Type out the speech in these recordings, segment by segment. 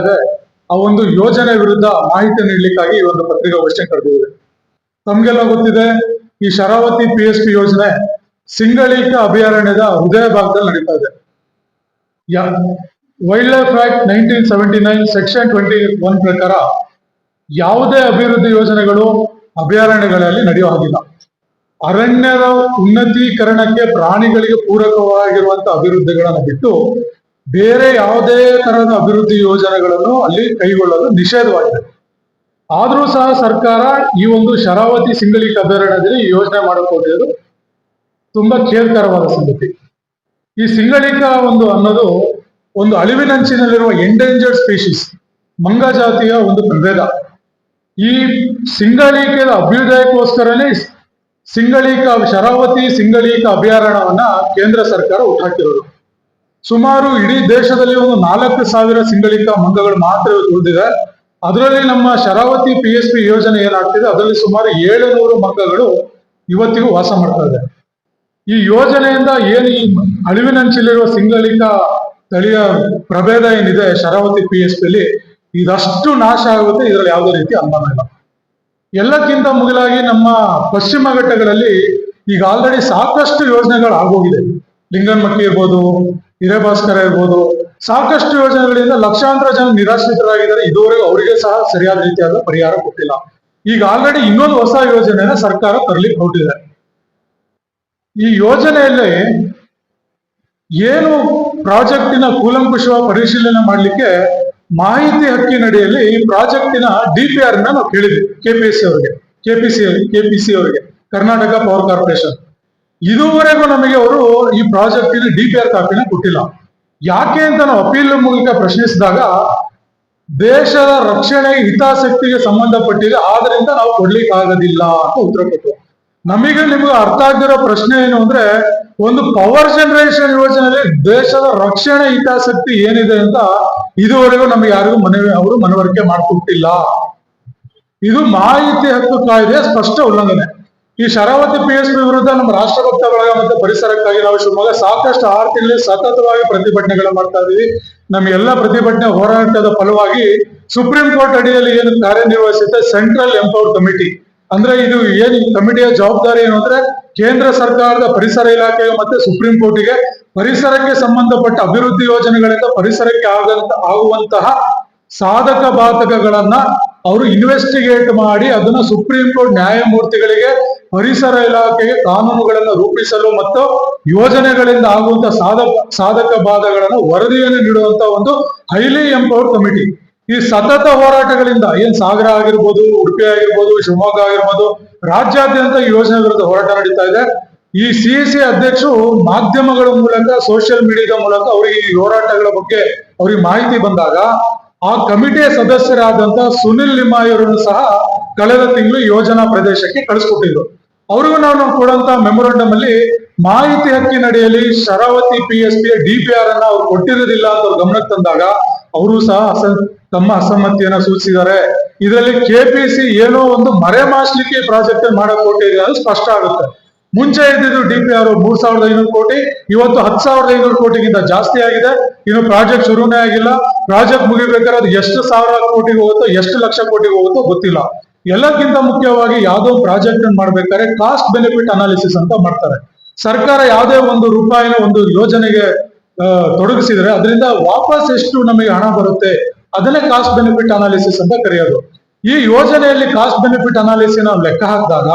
ಇದೆ ಆ ಒಂದು ಯೋಜನೆ ವಿರುದ್ಧ ಮಾಹಿತಿ ನೀಡಲಿಕ್ಕಾಗಿ ಈ ಒಂದು ಪತ್ರಿಕಾಗೋಷ್ಠಿ ಕರೆದಿದೆ. ತಮ್ಗೆಲ್ಲ ಗೊತ್ತಿದೆ, ಈ ಶರಾವತಿ PSP ಯೋಜನೆ ಸಿಂಗಳೀಕ ಅಭಯಾರಣ್ಯದ ಹೃದಯ ಭಾಗದಲ್ಲಿ ನಡೀತಾ ಇದೆ. ವೈಲ್ಡ್ ಲೈಫ್ ಆಕ್ಟ್ 1979 ಸೆಕ್ಷನ್ 21 ಪ್ರಕಾರ ಯಾವುದೇ ಅಭಿವೃದ್ಧಿ ಯೋಜನೆಗಳು ಅಭಯಾರಣ್ಯಗಳಲ್ಲಿ ನಡೆಯುವ ಹಾಗಿಲ್ಲ. ಅರಣ್ಯದ ಉನ್ನತೀಕರಣಕ್ಕೆ ಪ್ರಾಣಿಗಳಿಗೆ ಪೂರಕವಾಗಿರುವಂತಹ ಅಭಿವೃದ್ಧಿಗಳನ್ನು ಬಿಟ್ಟು ಬೇರೆ ಯಾವುದೇ ತರಹದ ಅಭಿವೃದ್ಧಿ ಯೋಜನೆಗಳನ್ನು ಅಲ್ಲಿ ಕೈಗೊಳ್ಳಲು ನಿಷೇಧವಾಗಿದೆ. ಆದ್ರೂ ಸಹ ಸರ್ಕಾರ ಈ ಒಂದು ಶರಾವತಿ ಸಿಂಗಳೀಕ ಅಭಯಾರಣ್ಯದಲ್ಲಿ ಯೋಜನೆ ಮಾಡಿಕೊಟ್ಟಿರೋದು ತುಂಬಾ ಖೇದಕರವಾದ ಸಂಗತಿ. ಈ ಸಿಂಗಳೀಕ ಅನ್ನೋದು ಒಂದು ಅಳಿವಿನಂಚಿನಲ್ಲಿರುವ ಎಂಡೇಂಜರ್ಡ್ ಸ್ಪೀಶೀಸ್, ಮಂಗ ಜಾತಿಯ ಒಂದು ಪ್ರಭೇದ. ಈ ಸಿಂಗಳೀಕದ ಅಭ್ಯುದಯಕ್ಕೋಸ್ಕರನೇ ಶರಾವತಿ ಸಿಂಗಳೀಕ ಅಭಯಾರಣ್ಯವನ್ನ ಕೇಂದ್ರ ಸರ್ಕಾರ ಹುಟ್ಟಾಕಿರೋದು. ಸುಮಾರು ಇಡೀ ದೇಶದಲ್ಲಿ ಒಂದು 4,000 ಸಿಂಗಳೀಕ ಮಂಗಗಳು ಮಾತ್ರ ಉಳಿದಿದೆ. ಅದರಲ್ಲಿ ನಮ್ಮ ಶರಾವತಿ PSP ಯೋಜನೆ ಏನಾಗ್ತಿದೆ, ಅದರಲ್ಲಿ ಸುಮಾರು 700 ಮಂಗಗಳು ಇವತ್ತಿಗೂ ವಾಸ ಮಾಡ್ತಾ ಇದೆ. ಈ ಯೋಜನೆಯಿಂದ ಏನು ಈ ಅಳಿವಿನಂಚಿಲಿರುವ ಸಿಂಗಳೀಕ ತಳಿಯ ಪ್ರಭೇದ ಏನಿದೆ ಶರಾವತಿ PSP ಅಲ್ಲಿ, ಇದಷ್ಟು ನಾಶ ಆಗುತ್ತೆ, ಇದರಲ್ಲಿ ಯಾವುದೇ ರೀತಿ ಅನುಮಾನ ಇಲ್ಲ. ಎಲ್ಲಕ್ಕಿಂತ ಮುಗಿಲಾಗಿ ನಮ್ಮ ಪಶ್ಚಿಮ ಘಟ್ಟಗಳಲ್ಲಿ ಈಗ ಆಲ್ರೆಡಿ ಸಾಕಷ್ಟು ಯೋಜನೆಗಳು ಆಗೋಗಿದೆ. ಲಿಂಗನಮಕ್ಕಿ ಇರ್ಬೋದು, ಹಿರೇಭಾಸ್ಕರ ಇರ್ಬೋದು, ಸಾಕಷ್ಟು ಯೋಜನೆಗಳಿಂದ ಲಕ್ಷಾಂತರ ಜನ ನಿರಾಶ್ರಿತರಾಗಿದ್ದಾರೆ. ಇದುವರೆಗೂ ಅವರಿಗೆ ಸಹ ಸರಿಯಾದ ರೀತಿಯಾದ ಪರಿಹಾರ ಕೊಟ್ಟಿಲ್ಲ. ಈಗ ಆಲ್ರೆಡಿ ಇನ್ನೊಂದು ಹೊಸ ಯೋಜನೆಯನ್ನ ಸರ್ಕಾರ ತರಲಿಕ್ಕೆ ಹೊರಟಿದೆ. ಈ ಯೋಜನೆಯಲ್ಲಿ ಏನು ಪ್ರಾಜೆಕ್ಟಿನ ಕೂಲಂಕುಷ ಪರಿಶೀಲನೆ ಮಾಡಲಿಕ್ಕೆ ಮಾಹಿತಿ ಹಕ್ಕಿನಡಿಯಲ್ಲಿ ಈ ಪ್ರಾಜೆಕ್ಟಿನ DPR ನಾವು ಕೇಳಿದ್ವಿ KPC ಅವರಿಗೆ, ಕರ್ನಾಟಕ ಪವರ್ ಕಾರ್ಪೊರೇಷನ್. ಇದುವರೆಗೂ ನಮಗೆ ಅವರು ಈ ಪ್ರಾಜೆಕ್ಟಿನ DPR ಕಾಪಿನ ಕೊಟ್ಟಿಲ್ಲ. ಯಾಕೆ ಅಂತ ನಾವು ಅಪೀಲ್ ಮೂಲಕ ಪ್ರಶ್ನಿಸಿದಾಗ ದೇಶದ ರಕ್ಷಣೆ ಹಿತಾಸಕ್ತಿಗೆ ಸಂಬಂಧಪಟ್ಟಿದೆ, ಆದ್ರಿಂದ ನಾವು ಕೊಡ್ಲಿಕ್ಕೆ ಆಗೋದಿಲ್ಲ ಅಂತ ಉತ್ತರ ಕೊಟ್ಟರು. ನಿಮಗೆ ಅರ್ಥ ಆಗದಿರೋ ಪ್ರಶ್ನೆ ಏನು ಅಂದ್ರೆ, ಒಂದು ಪವರ್ ಜನರೇಷನ್ ಯೋಜನೆಯಲ್ಲಿ ದೇಶದ ರಕ್ಷಣೆ ಹಿತಾಸಕ್ತಿ ಏನಿದೆ ಅಂತ ಇದುವರೆಗೂ ನಮಗೆ ಯಾರಿಗೂ ಅವರು ಮನವರಿಕೆ ಮಾಡಿಕೊಟ್ಟಿಲ್ಲ. ಇದು ಮಾಹಿತಿ ಹಕ್ಕು ಕಾಯ್ದೆಯ ಸ್ಪಷ್ಟ ಉಲ್ಲಂಘನೆ. ಈ ಶರಾವತಿ PSP ವಿರುದ್ಧ ನಮ್ಮ ರಾಷ್ಟ್ರಭಕ್ತ ಬಳಗ ಮತ್ತು ಪರಿಸರಕ್ಕಾಗಿ ನಾವು ಶಿವಮೊಗ್ಗ ಸಾಕಷ್ಟು 6 ತಿಂಗಳಲ್ಲಿ ಸತತವಾಗಿ ಪ್ರತಿಭಟನೆಗಳು ಮಾಡ್ತಾ ಇದೀವಿ. ನಮ್ಮ ಎಲ್ಲ ಪ್ರತಿಭಟನೆ ಹೋರಾಟದ ಫಲವಾಗಿ ಸುಪ್ರೀಂ ಕೋರ್ಟ್ ಅಡಿಯಲ್ಲಿ ಏನು ಕಾರ್ಯನಿರ್ವಹಿಸುತ್ತೆ ಸೆಂಟ್ರಲ್ ಎಂಪವರ್ಡ್ ಕಮಿಟಿ, ಅಂದ್ರೆ ಇದು ಏನು ಕಮಿಟಿಯ ಜವಾಬ್ದಾರಿ ಏನು ಅಂದ್ರೆ ಕೇಂದ್ರ ಸರ್ಕಾರದ ಪರಿಸರ ಇಲಾಖೆಗೆ ಮತ್ತೆ ಸುಪ್ರೀಂ ಕೋರ್ಟಿಗೆ ಪರಿಸರಕ್ಕೆ ಸಂಬಂಧಪಟ್ಟ ಅಭಿವೃದ್ಧಿ ಯೋಜನೆಗಳಿಂದ ಪರಿಸರಕ್ಕೆ ಆಗುವಂತಹ ಸಾಧಕ ಬಾಧಕಗಳನ್ನ ಅವರು ಇನ್ವೆಸ್ಟಿಗೇಟ್ ಮಾಡಿ ಅದನ್ನ ಸುಪ್ರೀಂ ಕೋರ್ಟ್ ನ್ಯಾಯಮೂರ್ತಿಗಳಿಗೆ ಪರಿಸರ ಇಲಾಖೆಗೆ ಕಾನೂನುಗಳನ್ನು ರೂಪಿಸಲು ಮತ್ತು ಯೋಜನೆಗಳಿಂದ ಆಗುವಂತಹ ಸಾಧಕ ಬಾಧಗಳನ್ನು ವರದಿಯನ್ನು ನೀಡುವಂತ ಒಂದು ಹೈಲಿ ಎಂಪವರ್ಡ್ ಕಮಿಟಿ. ಈ ಸತತ ಹೋರಾಟಗಳಿಂದ ಏನ್ ಸಾಗರ ಆಗಿರ್ಬೋದು, ಉಡುಪಿ ಆಗಿರ್ಬೋದು, ಶಿವಮೊಗ್ಗ ಆಗಿರ್ಬೋದು, ರಾಜ್ಯಾದ್ಯಂತ ಈ ಯೋಜನೆ ವಿರುದ್ಧ ಹೋರಾಟ ನಡೀತಾ ಇದೆ. ಈ CEC ಅಧ್ಯಕ್ಷರು ಮಾಧ್ಯಮಗಳ ಮೂಲಕ, ಸೋಷಿಯಲ್ ಮೀಡಿಯಾದ ಮೂಲಕ ಅವರಿಗೆ ಈ ಹೋರಾಟಗಳ ಬಗ್ಗೆ ಅವರಿಗೆ ಮಾಹಿತಿ ಬಂದಾಗ ಆ ಕಮಿಟಿಯ ಸದಸ್ಯರಾದಂತಹ ಸುನಿಲ್ ಲಿಮಾಯವರನ್ನು ಸಹ ಕಳೆದ ತಿಂಗಳು ಯೋಜನಾ ಪ್ರದೇಶಕ್ಕೆ ಕಳಿಸ್ಕೊಟ್ಟಿದ್ರು. ಅವ್ರಿಗೂ ನಾವು ಕೊಡುವಂತ ಮೆಮೊರಂಡಮ್ ಅಲ್ಲಿ ಮಾಹಿತಿ ಹಕ್ಕಿನಡಿಯಲ್ಲಿ ಶರಾವತಿ PSP DPR ಅನ್ನ ಅವ್ರು ಕೊಟ್ಟಿರೋದಿಲ್ಲ ಅಂತ ಅವ್ರು ಗಮನಕ್ಕೆ ತಂದಾಗ ಅವರು ಸಹ ತಮ್ಮ ಅಸಮ್ಮತಿಯನ್ನ ಸೂಚಿಸಿದ್ದಾರೆ. ಇದರಲ್ಲಿ KPC ಏನೋ ಒಂದು ಮರೆಮಾಚಲಿಕ್ಕೆ ಪ್ರಾಜೆಕ್ಟ್ ಮಾಡಕ್ ಕೊಟ್ಟಿದೆ ಅದು ಸ್ಪಷ್ಟ ಆಗುತ್ತೆ. ಮುಂಚೆ ಇದ್ದಿದ್ದು DPR 3,500 ಕೋಟಿ, ಇವತ್ತು 10,500 ಕೋಟಿಗಿಂತ ಜಾಸ್ತಿ ಆಗಿದೆ. ಇನ್ನು ಪ್ರಾಜೆಕ್ಟ್ ಶುರುನೇ ಆಗಿಲ್ಲ. ಪ್ರಾಜೆಕ್ಟ್ ಮುಗಿಬೇಕಾದ್ರೆ ಅದು ಎಷ್ಟು ಸಾವಿರ ಕೋಟಿಗೆ ಹೋಗುತ್ತೋ, ಎಷ್ಟು ಲಕ್ಷ ಕೋಟಿಗೆ ಹೋಗುತ್ತೋ ಗೊತ್ತಿಲ್ಲ. ಎಲ್ಲಕ್ಕಿಂತ ಮುಖ್ಯವಾಗಿ ಯಾವುದೋ ಪ್ರಾಜೆಕ್ಟ್ ಅನ್ನು ಮಾಡ್ಬೇಕಾದ್ರೆ ಕಾಸ್ಟ್ ಬೆನಿಫಿಟ್ ಅನಾಲಿಸಿಸ್ ಅಂತ ಮಾಡ್ತಾರೆ. ಸರ್ಕಾರ ಯಾವುದೇ ಒಂದು ರೂಪಾಯಿನ ಒಂದು ಯೋಜನೆಗೆ ತೊಡಗಿಸಿದ್ರೆ ಅದರಿಂದ ವಾಪಸ್ ಎಷ್ಟು ನಮಗೆ ಹಣ ಬರುತ್ತೆ ಅದನ್ನೇ ಕಾಸ್ಟ್ ಬೆನಿಫಿಟ್ ಅನಾಲಿಸಿಸ್ ಅಂತ ಕರೆಯೋದು. ಈ ಯೋಜನೆಯಲ್ಲಿ ಕಾಸ್ಟ್ ಬೆನಿಫಿಟ್ ಅನಾಲಿಸಿಸ್ ನಾವು ಲೆಕ್ಕ ಹಾಕಿದಾಗ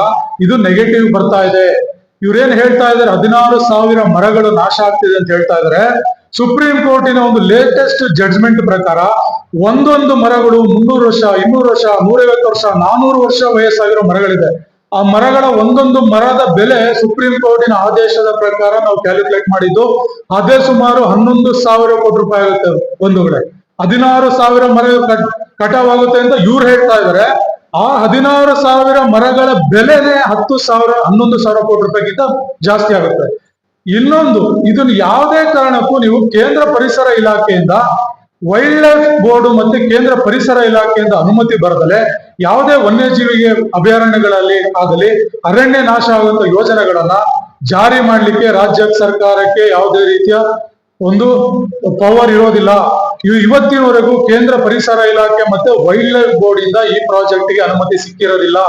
ಇದು ನೆಗೆಟಿವ್ ಬರ್ತಾ ಇದೆ. ಇವ್ರೇನ್ ಹೇಳ್ತಾ ಇದಾರೆ, 16,000 ಮರಗಳು ನಾಶ ಆಗ್ತಿದೆ ಅಂತ ಹೇಳ್ತಾ ಇದಾರೆ. ಸುಪ್ರೀಂ ಕೋರ್ಟಿನ ಒಂದು ಲೇಟೆಸ್ಟ್ ಜಡ್ಜ್ಮೆಂಟ್ ಪ್ರಕಾರ ಒಂದೊಂದು ಮರಗಳು 300 ವರ್ಷ, 200 ವರ್ಷ, 150 ವರ್ಷ, 400 ವರ್ಷ ವಯಸ್ಸಾಗಿರೋ ಮರಗಳಿದೆ. ಆ ಮರಗಳ ಒಂದೊಂದು ಮರದ ಬೆಲೆ ಸುಪ್ರೀಂ ಕೋರ್ಟಿನ ಆದೇಶದ ಪ್ರಕಾರ ನಾವು ಕ್ಯಾಲ್ಕುಲೇಟ್ ಮಾಡಿದ್ದು ಅದೇ ಸುಮಾರು 11,000 ಕೋಟಿ ರೂಪಾಯಿ ಆಗುತ್ತೆ. ಒಂದು ಕಡೆ 16,000 ಮರ ಕಟಾವಾಗುತ್ತೆ ಅಂತ ಇವ್ರು ಹೇಳ್ತಾ ಇದಾರೆ. ಆ 16,000 ಮರಗಳ ಬೆಲೆನೇ 10,000, 11,000 ಕೋಟಿ ರೂಪಾಯಿಗಿಂತ ಜಾಸ್ತಿ ಆಗುತ್ತೆ. ಇನ್ನೊಂದು, ಇದನ್ನು ಯಾವುದೇ ಕಾರಣಕ್ಕೂ ನೀವು ಕೇಂದ್ರ ಪರಿಸರ ಇಲಾಖೆಯಿಂದ, ವೈಲ್ಡ್ ಲೈಫ್ ಬೋರ್ಡ್ ಮತ್ತೆ ಕೇಂದ್ರ ಪರಿಸರ ಇಲಾಖೆಯಿಂದ ಅನುಮತಿ ಬರದಲೆ ಯಾವುದೇ ವನ್ಯಜೀವಿಗೆ ಅಭಯಾರಣ್ಯಗಳಲ್ಲಿ ಆಗಲಿ ಅರಣ್ಯ ನಾಶ ಆಗುವಂತ ಯೋಜನೆಗಳನ್ನ ಜಾರಿ ಮಾಡ್ಲಿಕ್ಕೆ ರಾಜ್ಯ ಸರ್ಕಾರಕ್ಕೆ ಯಾವುದೇ ರೀತಿಯ ಒಂದು ಪವರ್ ಇರೋದಿಲ್ಲ. ಇವತ್ತಿನವರೆಗೂ ಕೇಂದ್ರ ಪರಿಸರ ಇಲಾಖೆ ಮತ್ತೆ ವೈಲ್ಡ್ ಲೈಫ್ ಬೋರ್ಡ್ ಇಂದ ಈ ಪ್ರಾಜೆಕ್ಟ್ ಗೆ ಅನುಮತಿ ಸಿಕ್ಕಿರೋದಿಲ್ಲ.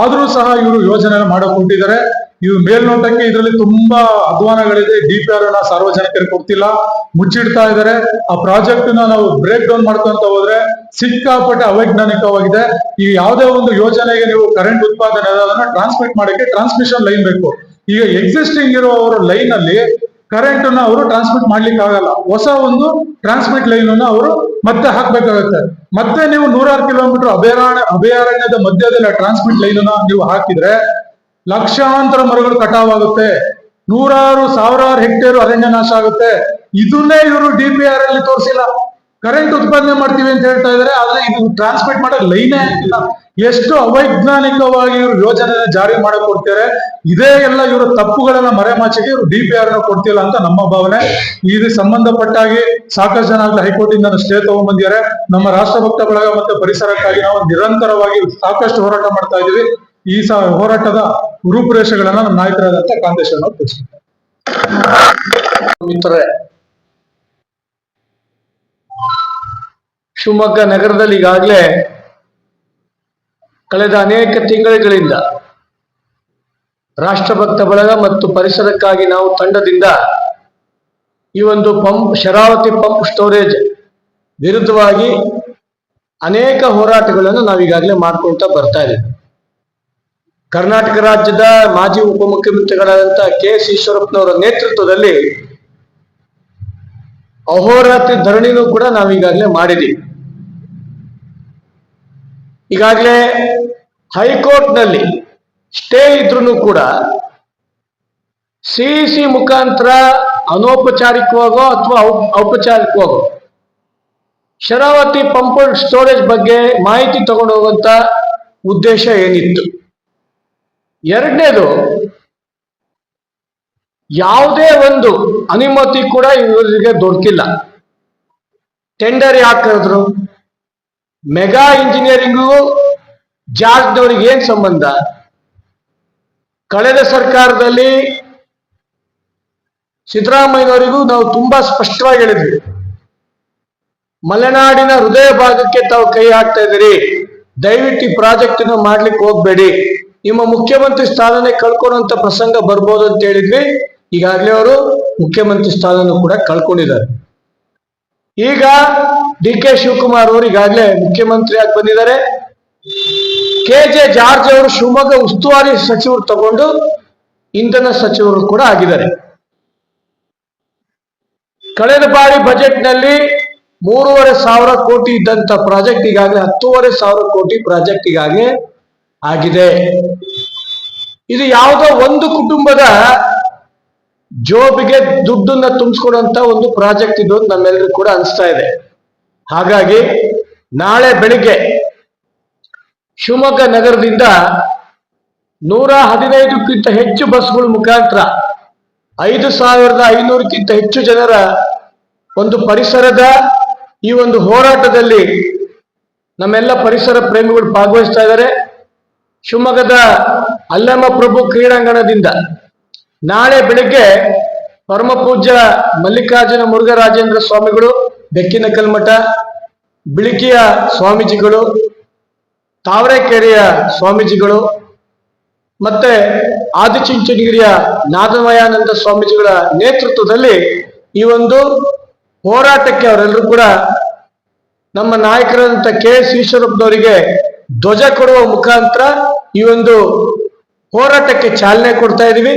ಆದ್ರೂ ಸಹ ಇವರು ಯೋಜನೆ ಮಾಡಿಕೊಂಡಿದ್ದಾರೆ. ಇವು ಮೇಲ್ನೋಟಕ್ಕೆ ಇದರಲ್ಲಿ ತುಂಬಾ ಅಧ್ವಾನಗಳಿದೆ. DPR ನ ಸಾರ್ವಜನಿಕರಿಗೆ ಕೊಡ್ತಿಲ್ಲ, ಮುಚ್ಚಿಡ್ತಾ ಇದ್ದಾರೆ. ಆ ಪ್ರಾಜೆಕ್ಟ್ ನಾವು ಬ್ರೇಕ್ ಡೌನ್ ಮಾಡ್ಕೊಂತ ಹೋದ್ರೆ ಸಿಕ್ಕಾಪಟ್ಟೆ ಅವೈಜ್ಞಾನಿಕವಾಗಿದೆ. ಈ ಯಾವುದೇ ಒಂದು ಯೋಜನೆಗೆ ನೀವು ಕರೆಂಟ್ ಉತ್ಪಾದನೆ ಅದನ್ನ ಟ್ರಾನ್ಸ್ಮಿಟ್ ಮಾಡಕ್ಕೆ ಟ್ರಾನ್ಸ್ಮಿಷನ್ ಲೈನ್ ಬೇಕು. ಈಗ ಎಕ್ಸಿಸ್ಟಿಂಗ್ ಇರೋ ಲೈನ್ ಅಲ್ಲಿ ಕರೆಂಟ್ ಅನ್ನ ಅವರು ಟ್ರಾನ್ಸ್ಮಿಟ್ ಮಾಡ್ಲಿಕ್ಕೆ ಆಗಲ್ಲ. ಹೊಸ ಒಂದು ಟ್ರಾನ್ಸ್ಮಿಟ್ ಲೈನ್ ಅನ್ನ ಅವರು ಮತ್ತೆ ಹಾಕ್ಬೇಕಾಗತ್ತೆ. ಮತ್ತೆ ನೀವು 100 ಕಿಲೋಮೀಟರ್ ಅಭಯಾರಣ್ಯದ ಮಧ್ಯದಲ್ಲಿ ಟ್ರಾನ್ಸ್ಮಿಟ್ ಲೈನ್ ಅನ್ನ ನೀವು ಹಾಕಿದ್ರೆ ಲಕ್ಷಾಂತರ ಮರಗಳು ಕಟಾವಾಗುತ್ತೆ, ಸಾವಿರಾರು ಹೆಕ್ಟೇರ್ ಅರಣ್ಯ ನಾಶ ಆಗುತ್ತೆ. ಇದನ್ನೇ ಇವರು DPR ಅಲ್ಲಿ ತೋರಿಸಿಲ್ಲ. ಕರೆಂಟ್ ಉತ್ಪಾದನೆ ಮಾಡ್ತೀವಿ ಅಂತ ಹೇಳ್ತಾ ಇದಾರೆ, ಆದ್ರೆ ಇದು ಟ್ರಾನ್ಸ್ಮಿಟ್ ಮಾಡಕ್ ಲೈನೇ ಆಗಿಲ್ಲ. ಎಷ್ಟು ಅವೈಜ್ಞಾನಿಕವಾಗಿ ಇವರು ಯೋಜನೆ ಜಾರಿ ಮಾಡಕ್ ಕೊಡ್ತಾರೆ. ಇದೇ ಎಲ್ಲ ಇವರ ತಪ್ಪುಗಳನ್ನ ಮರೆಮಾಚಿಗೆ ಇವರು DPR ಕೊಡ್ತಿಲ್ಲ ಅಂತ ನಮ್ಮ ಭಾವನೆ. ಇದು ಸಂಬಂಧಪಟ್ಟಾಗಿ ಸಾಕಷ್ಟು ಜನ ಹೈಕೋರ್ಟ್ ಇಂದ ಸ್ಟೇ ತಗೊಂಡ್ಬಂದಿದ್ದಾರೆ. ನಮ್ಮ ರಾಷ್ಟ್ರಭಕ್ತ ಬಳಗ ಮತ್ತೆ ಪರಿಸರಕ್ಕಾಗಿ ನಾವು ನಿರಂತರವಾಗಿ ಸಾಕಷ್ಟು ಹೋರಾಟ ಮಾಡ್ತಾ ಇದೀವಿ. ಈ ಹೋರಾಟದ ರೂಪುರೇಷೆಗಳನ್ನ ನಮ್ಮ ನಾಯಕರಾದಂತ ಕಾಂತೇಶ್ವರ ಅವರು ತಿಳಿಸ್ತಾರೆ. ಮಿತ್ರರೇ, ಶಿವಮೊಗ್ಗ ನಗರದಲ್ಲಿ ಈಗಾಗಲೇ ಕಳೆದ ಅನೇಕ ತಿಂಗಳುಗಳಿಂದ ರಾಷ್ಟ್ರಭಕ್ತ ಬಳಗ ಮತ್ತು ಪರಿಸರಕ್ಕಾಗಿ ನಾವು ತಂಡದಿಂದ ಈ ಒಂದು ಶರಾವತಿ ಪಂಪ್ ಸ್ಟೋರೇಜ್ ವಿರುದ್ಧವಾಗಿ ಅನೇಕ ಹೋರಾಟಗಳನ್ನು ನಾವೀಗಾಗಲೇ ಮಾಡ್ಕೊಳ್ತಾ ಬರ್ತಾ ಇದ್ದೀವಿ. ಕರ್ನಾಟಕ ರಾಜ್ಯದ ಮಾಜಿ ಉಪಮುಖ್ಯಮಂತ್ರಿಗಳಾದಂತಹ KS ಈಶ್ವರಪ್ಪನವರ ನೇತೃತ್ವದಲ್ಲಿ ಅಹೋರಾತ್ರಿ ಧರಣಿನೂ ಕೂಡ ನಾವೀಗಾಗಲೇ ಮಾಡಿದ್ದೀವಿ. ಈಗಾಗಲೇ ಹೈಕೋರ್ಟ್ನಲ್ಲಿ ಸ್ಟೇ ಇದ್ರೂ ಕೂಡ CEC ಮುಖಾಂತರ ಅನೌಪಚಾರಿಕವಾಗೋ ಅಥವಾ ಔಪಚಾರಿಕವಾಗೋ ಶರಾವತಿ ಪಂಪ್ ಸ್ಟೋರೇಜ್ ಬಗ್ಗೆ ಮಾಹಿತಿ ತಗೊಂಡು ಹೋಗುವಂತ ಉದ್ದೇಶ ಏನಿತ್ತು. ಎರಡನೇದು, ಯಾವುದೇ ಒಂದು ಅನುಮತಿ ಕೂಡ ಇವರಿಗೆ ದೊರಕಿಲ್ಲ. ಟೆಂಡರ್ ಯಾಕೆ ಕರೆದ್ರು? ಮೆಗಾ ಇಂಜಿನಿಯರಿಂಗು ಜಾರ್ಜ್ನವ್ರಿಗೆ ಏನ್ ಸಂಬಂಧ? ಕಳೆದ ಸರ್ಕಾರದಲ್ಲಿ ಸಿದ್ದರಾಮಯ್ಯನವರಿಗೂ ನಾವು ತುಂಬಾ ಸ್ಪಷ್ಟವಾಗಿ ಹೇಳಿದ್ವಿ, ಮಲೆನಾಡಿನ ಹೃದಯ ಭಾಗಕ್ಕೆ ತಾವು ಕೈ ಹಾಕ್ತಾ ಇದ್ದೀರಿ, ದಯವಿಟ್ಟು ಈ ಪ್ರಾಜೆಕ್ಟ್ ಮಾಡ್ಲಿಕ್ಕೆ ಹೋಗ್ಬೇಡಿ, ನಿಮ್ಮ ಮುಖ್ಯಮಂತ್ರಿ ಸ್ಥಾನನೇ ಕಳ್ಕೊಳ್ಳುವಂತ ಪ್ರಸಂಗ ಬರ್ಬೋದು ಅಂತ ಹೇಳಿದ್ವಿ. ಈಗಾಗಲೇ ಅವರು ಮುಖ್ಯಮಂತ್ರಿ ಸ್ಥಾನನೂ ಕೂಡ ಕಳ್ಕೊಂಡಿದ್ದಾರೆ. ಈಗ DK ಶಿವಕುಮಾರ್ ಅವರು ಈಗಾಗಲೇ ಮುಖ್ಯಮಂತ್ರಿಯಾಗಿ ಬಂದಿದ್ದಾರೆ. KJ ಜಾರ್ಜ್ ಅವರು ಶಿವಮೊಗ್ಗ ಉಸ್ತುವಾರಿ ಸಚಿವರು ತಗೊಂಡು ಇಂಧನ ಸಚಿವರು ಕೂಡ ಆಗಿದ್ದಾರೆ. ಕಳೆದ ಬಾರಿ ಬಜೆಟ್ ನಲ್ಲಿ 3,500 ಕೋಟಿ ಇದ್ದಂತ ಪ್ರಾಜೆಕ್ಟ್ ಈಗಾಗಲೇ 10,500 ಕೋಟಿ ಪ್ರಾಜೆಕ್ಟ್ ಈಗಾಗಲೇ ಆಗಿದೆ. ಇದು ಯಾವುದೋ ಒಂದು ಕುಟುಂಬದ ಜೋಬಿಗೆ ದುಡ್ಡನ್ನ ತುಂಬಿಸ್ಕೊಡುವಂತ ಒಂದು ಪ್ರಾಜೆಕ್ಟ್ ಇದು ನಮ್ಮೆಲ್ಲರಿಗೂ ಕೂಡ ಅನಿಸ್ತಾ ಇದೆ. ಹಾಗಾಗಿ ನಾಳೆ ಬೆಳಿಗ್ಗೆ ಶಿವಮೊಗ್ಗ ನಗರದಿಂದ 115ಕ್ಕಿಂತ ಹೆಚ್ಚು ಬಸ್ಗಳ ಮುಖಾಂತರ 5,500ಕ್ಕಿಂತ ಹೆಚ್ಚು ಜನರ ಒಂದು ಪರಿಸರದ ಈ ಒಂದು ಹೋರಾಟದಲ್ಲಿ ನಮ್ಮೆಲ್ಲ ಪರಿಸರ ಪ್ರೇಮಿಗಳು ಭಾಗವಹಿಸ್ತಾ ಇದ್ದಾರೆ. ಶಿವಮೊಗ್ಗದ ಅಲ್ಲಮ ಪ್ರಭು ಕ್ರೀಡಾಂಗಣದಿಂದ ನಾಳೆ ಬೆಳಿಗ್ಗೆ ಪರಮ ಪೂಜ್ಯ ಮಲ್ಲಿಕಾರ್ಜುನ ಮುರುಘರಾಜೇಂದ್ರ ಸ್ವಾಮಿಗಳು, ಬೆಕ್ಕಿನ ಕಲ್ಮಠ, ಬಿಳಿಕಿಯ ಸ್ವಾಮೀಜಿಗಳು, ತಾವರೆಕೆರೆಯ ಸ್ವಾಮೀಜಿಗಳು ಮತ್ತೆ ಆದಿಚುಂಚನಗಿರಿಯ ನಾದಮಯಾನಂದ ಸ್ವಾಮೀಜಿಗಳ ನೇತೃತ್ವದಲ್ಲಿ ಈ ಒಂದು ಹೋರಾಟಕ್ಕೆ ಅವರೆಲ್ಲರೂ ಕೂಡ ನಮ್ಮ ನಾಯಕರಾದಂಥ KS ಈಶ್ವರಪ್ಪನವರಿಗೆ ಧ್ವಜ ಕೊಡುವ ಮುಖಾಂತರ ಈ ಒಂದು ಹೋರಾಟಕ್ಕೆ ಚಾಲನೆ ಕೊಡ್ತಾ ಇದ್ದೀವಿ.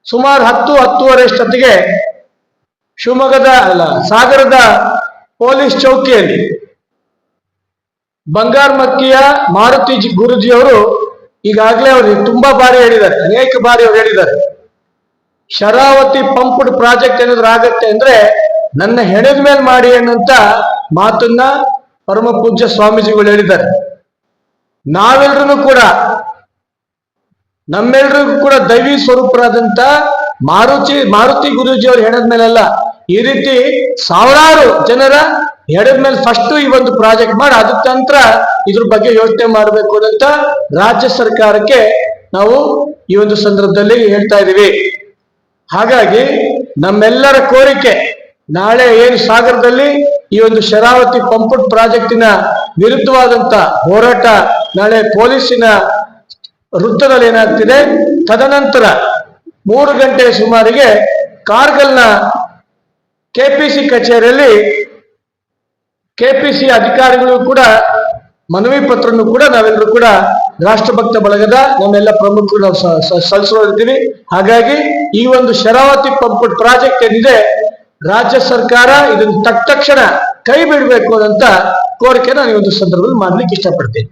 ಸುಮಾರು 10-10:30 ಅಷ್ಟೊತ್ತಿಗೆ ಶಿವಮೊಗ್ಗದ ಸಾಗರದ ಪೊಲೀಸ್ ಚೌಕಿಯಲ್ಲಿ ಬಂಗಾರಮಕ್ಕಿಯ ಮಾರುತಿ ಗುರುಜಿಯವರು ಈಗಾಗಲೇ ಅವರು ತುಂಬಾ ಬಾರಿ ಹೇಳಿದ್ದಾರೆ, ಅನೇಕ ಬಾರಿ ಅವರು ಹೇಳಿದ್ದಾರೆ, ಶರಾವತಿ ಪಂಪ್ಡ್ ಪ್ರಾಜೆಕ್ಟ್ ಏನಾದ್ರು ಆಗತ್ತೆ ಅಂದ್ರೆ ನನ್ನ ಹೆಣದ ಮೇಲೆ ಮಾಡಿ ಅನ್ನಂತ ಮಾತನ್ನ ಪರಮ ಪೂಜ್ಯ ಸ್ವಾಮೀಜಿಗಳು ಹೇಳಿದ್ದಾರೆ. ನಾವೆಲ್ಲರೂ ಕೂಡ ನಮ್ಮೆಲ್ಲರಿಗೂ ಕೂಡ ದೈವಿ ಸ್ವರೂಪರಾದಂತ ಮಾರುತಿ ಗುರೂಜಿ ಅವರು ಹೆಣದ ಮೇಲೆಲ್ಲ ಈ ರೀತಿ ಸಾವಿರಾರು ಜನರ ಹೆಣದ ಮೇಲೆ ಫಸ್ಟ್ ಈ ಒಂದು ಪ್ರಾಜೆಕ್ಟ್ ಮಾಡಿ ಅದ ನಂತರ ಇದ್ರ ಬಗ್ಗೆ ಯೋಚನೆ ಮಾಡಬೇಕು ಅಂತ ರಾಜ್ಯ ಸರ್ಕಾರಕ್ಕೆ ನಾವು ಈ ಒಂದು ಸಂದರ್ಭದಲ್ಲಿ ಹೇಳ್ತಾ ಇದ್ದೀವಿ. ಹಾಗಾಗಿ ನಮ್ಮೆಲ್ಲರ ಕೋರಿಕೆ, ನಾಳೆ ಏನು ಸಾಗರದಲ್ಲಿ ಈ ಒಂದು ಶರಾವತಿ ಪಂಪ್ಡ್ ಪ್ರಾಜೆಕ್ಟಿನ ವಿರುದ್ಧವಾದಂತ ಹೋರಾಟ ನಾಳೆ ಪೊಲೀಸಿನ ವೃತ್ತದಲ್ಲಿ ಏನಾಗ್ತಿದೆ. ತದನಂತರ 3 ಗಂಟೆ ಸುಮಾರಿಗೆ ಕಾರ್ಗಲ್ನ ಕೆಪಿಸಿ ಕಚೇರಿಯಲ್ಲಿ ಕೆಪಿಸಿ ಅಧಿಕಾರಿಗಳು ಕೂಡ ಮನವಿ ಪತ್ರವನ್ನು ಕೂಡ ನಾವೆಲ್ಲರೂ ಕೂಡ ರಾಷ್ಟ್ರಭಕ್ತ ಬಳಗದ ನಮ್ಮೆಲ್ಲ ಪ್ರಮುಖರು ನಾವು ಸಲ್ಲಿಸಿದ್ದೀವಿ. ಹಾಗಾಗಿ ಈ ಒಂದು ಶರಾವತಿ ಪಂಪ್ಡ್ ಪ್ರಾಜೆಕ್ಟ್ ಏನಿದೆ, ರಾಜ್ಯ ಸರ್ಕಾರ ಇದನ್ನು ತಕ್ಷಣ ಕೈ ಬಿಡಬೇಕು ಅಂತ ಕೋರಿಕೆ ನಾನು ಈ ಒಂದು ಸಂದರ್ಭದಲ್ಲಿ ಮಾಡ್ಲಿಕ್ಕೆ ಇಷ್ಟಪಡ್ತೀನಿ.